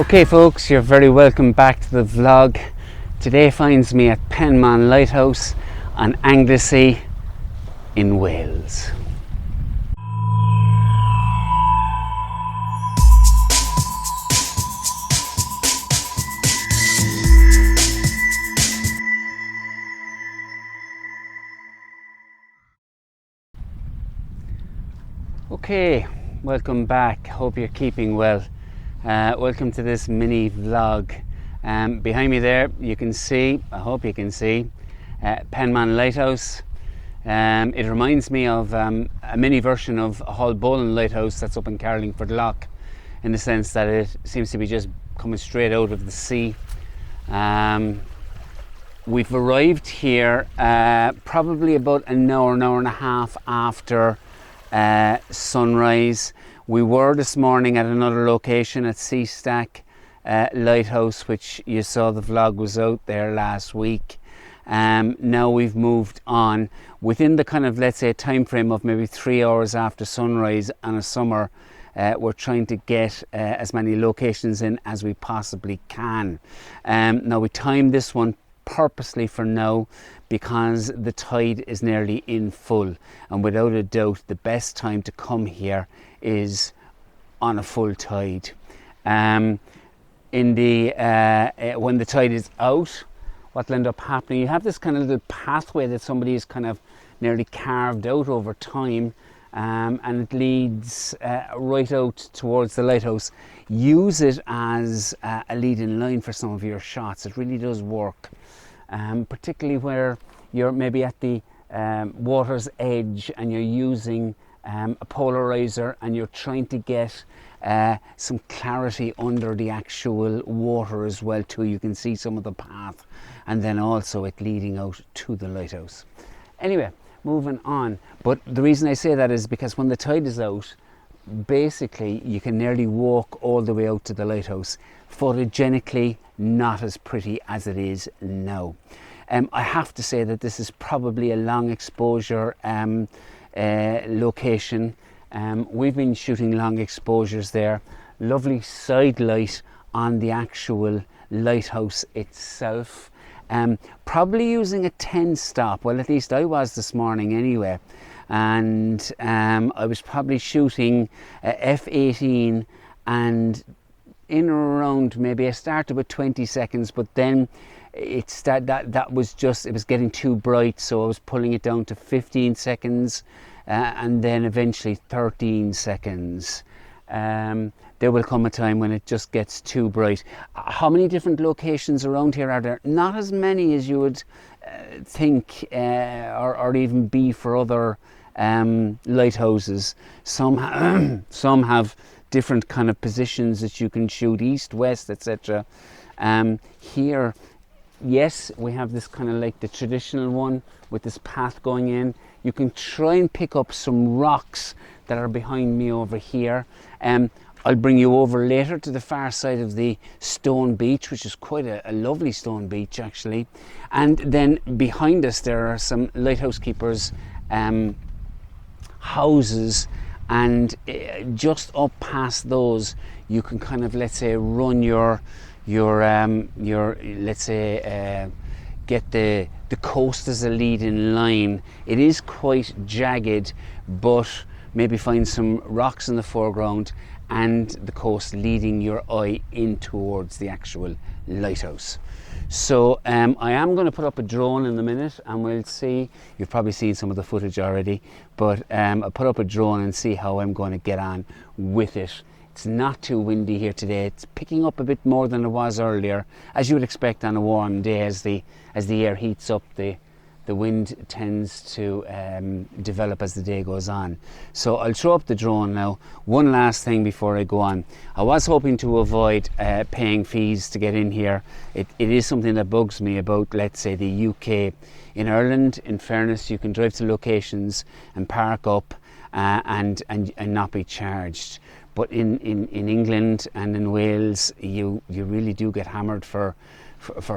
Okay folks, you're very welcome back to the vlog. Today finds me at Penmon Lighthouse on Anglesey in Wales. Okay, welcome back. Hope you're keeping well. Welcome to this mini vlog. Behind me there you can see, I hope you can see, Penmon Lighthouse. It reminds me of a mini version of Hallbolan Lighthouse that's up in Carlingford Lough, in the sense that it seems to be just coming straight out of the sea. We've arrived here probably about an hour and a half after sunrise. We were this morning at another location at Seastack Lighthouse, which you saw the vlog was out there last week. Now we've moved on within the kind of, let's say, time frame of maybe 3 hours after sunrise on a summer. We're trying to get as many locations in as we possibly can. Now we timed this one purposely for now because the tide is nearly in full, and without a doubt the best time to come here is on a full tide. When the tide is out, what will end up happening, you have this kind of little pathway that somebody has kind of nearly carved out over time, and it leads right out towards the lighthouse. Use it as a lead-in line for some of your shots. It really does work, particularly where you're maybe at the water's edge and you're using a polarizer and you're trying to get some clarity under the actual water as well too. You can see some of the path, and then also it leading out to the lighthouse. Anyway, moving on. But the reason I say that is because when the tide is out, basically you can nearly walk all the way out to the lighthouse. Photogenically not as pretty as it is now. I have to say that this is probably a long exposure location. We've been shooting long exposures there. Lovely side light on the actual lighthouse itself. Probably using a 10 stop, well at least I was this morning anyway, and I was probably shooting f/18, and in around, maybe I started with 20 seconds, but then it was getting too bright, so I was pulling it down to 15 seconds and then eventually 13 seconds. There will come a time when it just gets too bright. How many different locations around here are there? Not as many as you would think or even be for other lighthouses. Some have different kind of positions that you can shoot, east, west, etc. Here, yes, we have this kind of like the traditional one with this path going in. You can try and pick up some rocks that are behind me over here. I'll bring you over later to the far side of the stone beach, which is quite a lovely stone beach actually. And then behind us there are some lighthouse keepers' houses, and just up past those you can kind of, let's say, run your let's say get the coast as a lead-in line. It is quite jagged, but maybe find some rocks in the foreground and the coast leading your eye in towards the actual lighthouse. So I am going to put up a drone in a minute and we'll see. You've probably seen some of the footage already, but I'll put up a drone and see how I'm going to get on with it. It's not too windy here today. It's picking up a bit more than it was earlier, as you would expect on a warm day. As the air heats up, the wind tends to develop as the day goes on. So I'll throw up the drone now. One last thing before I go on. I was hoping to avoid paying fees to get in here. It is something that bugs me about, let's say, the UK. In Ireland, in fairness, you can drive to locations and park up and not be charged. but in England and in Wales, you really do get hammered for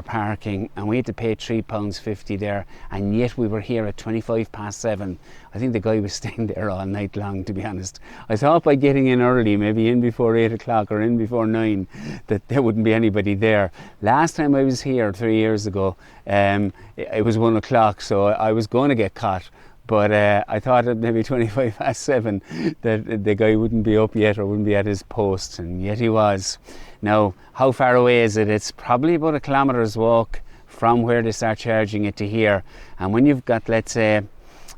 parking, and we had to pay £3.50 there, and yet we were here at 7:25. I think the guy was staying there all night long, to be honest. I thought by getting in early, maybe in before 8 o'clock or in before 9, that there wouldn't be anybody there. Last time I was here 3 years ago, it was 1 o'clock, so I was going to get caught. But I thought at maybe 7:25 that the guy wouldn't be up yet or wouldn't be at his post, and yet he was. Now, how far away is it? It's probably about a kilometre's walk from where they start charging it to here. And when you've got, let's say,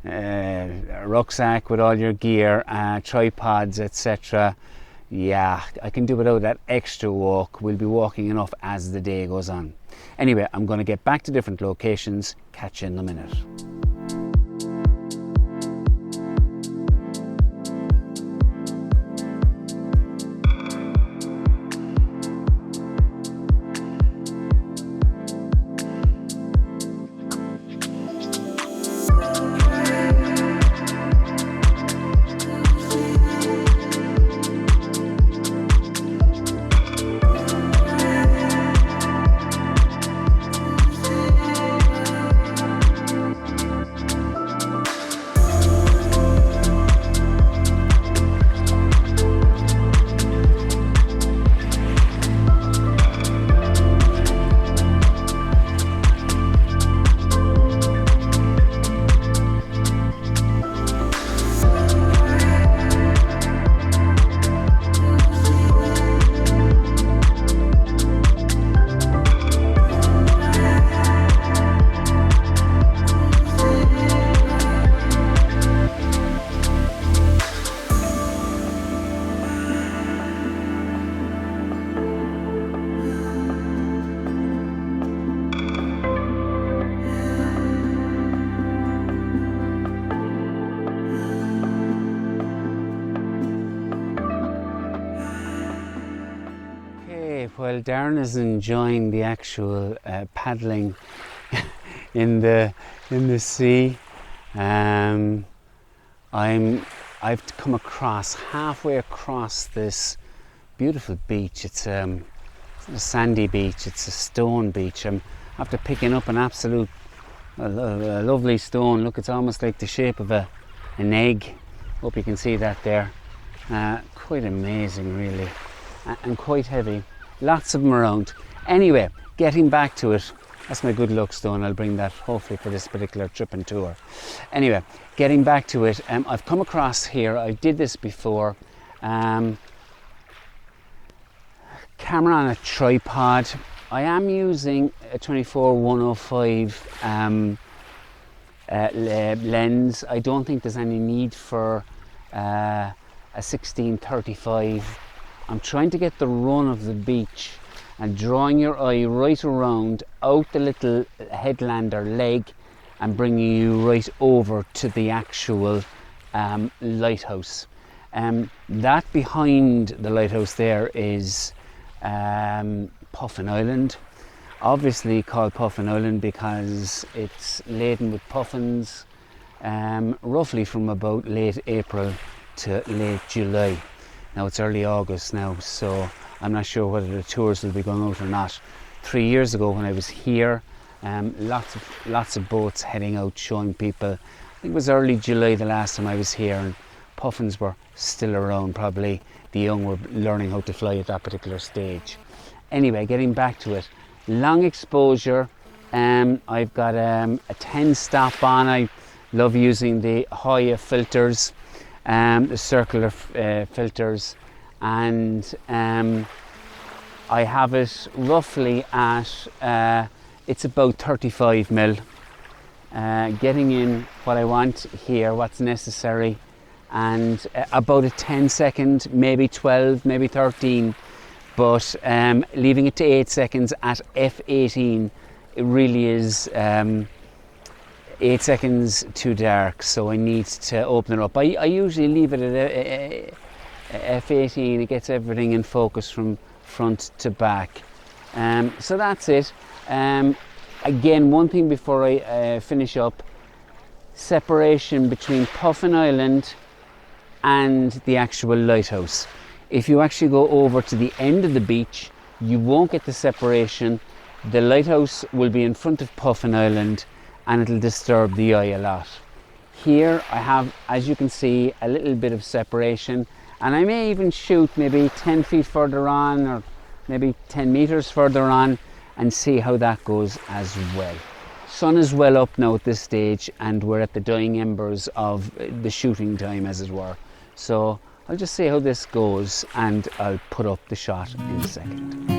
a rucksack with all your gear, tripods, etc., yeah, I can do without that extra walk. We'll be walking enough as the day goes on. Anyway, I'm going to get back to different locations. Catch you in a minute. While Darren is enjoying the actual paddling in the sea, I've come across halfway across this beautiful beach. It's not a sandy beach; it's a stone beach. I'm after picking up an absolute a lovely stone. Look, it's almost like the shape of an egg. Hope you can see that there. Quite amazing, really, and quite heavy. Lots of them around. Anyway, getting back to it. That's my good luck stone. I'll bring that hopefully for this particular trip and tour. Anyway, getting back to it. I've come across here. I did this before. Camera on a tripod. I am using a 24-105 lens. I don't think there's any need for a 16-35. I'm trying to get the run of the beach and drawing your eye right around out the little headland or leg and bringing you right over to the actual lighthouse. That behind the lighthouse there is Puffin Island, obviously called Puffin Island because it's laden with puffins roughly from about late April to late July. Now it's early August now, so I'm not sure whether the tours will be going out or not. 3 years ago when I was here, lots of boats heading out showing people. I think it was early July the last time I was here, and puffins were still around. Probably the young were learning how to fly at that particular stage. Anyway, getting back to it, long exposure. I've got a 10 stop on. I love using the Hoya filters, the circular filters, and I have it roughly at it's about 35mm, getting in what I want here, what's necessary, and about a 10-second, maybe 12, maybe 13, but leaving it to 8 seconds at f18. It really is 8 seconds too dark, so I need to open it up. I usually leave it at f18. It gets everything in focus from front to back. So that's it. Again, one thing before I finish up: separation between Puffin Island and the actual lighthouse. If you actually go over to the end of the beach, you won't get the separation. The lighthouse will be in front of Puffin Island and it'll disturb the eye a lot. Here I have, as you can see, a little bit of separation, and I may even shoot maybe 10 feet further on or maybe 10 meters further on and see how that goes as well. Sun is well up now at this stage and we're at the dying embers of the shooting time, as it were. So I'll just see how this goes and I'll put up the shot in a second.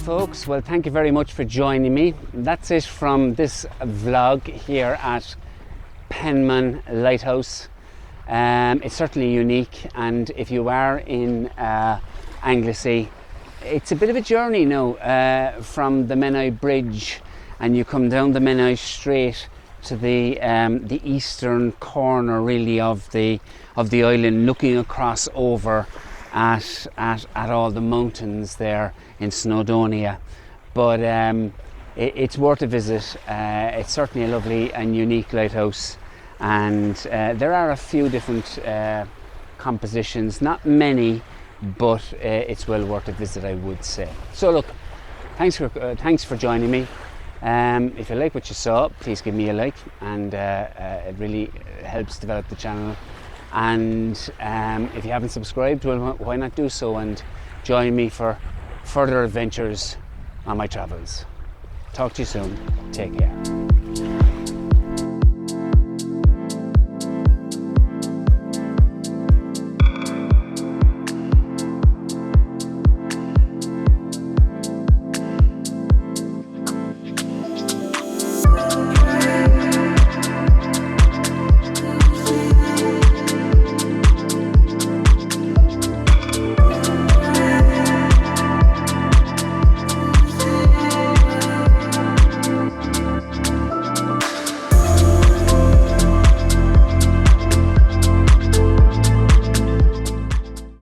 Folks, well, thank you very much for joining me. That's it from this vlog here at Penmon Lighthouse. It's certainly unique, and if you are in Anglesey, it's a bit of a journey now from the Menai Bridge, and you come down the Menai Strait to the eastern corner really of the island, looking across over at all the mountains there in Snowdonia. But it's worth a visit. It's certainly a lovely and unique lighthouse, and there are a few different compositions, not many, but it's well worth a visit, I would say. So look, thanks for joining me. If you like what you saw, please give me a like, and it really helps develop the channel. And if you haven't subscribed, well, why not do so and join me for further adventures on my travels. Talk to you soon. Take care.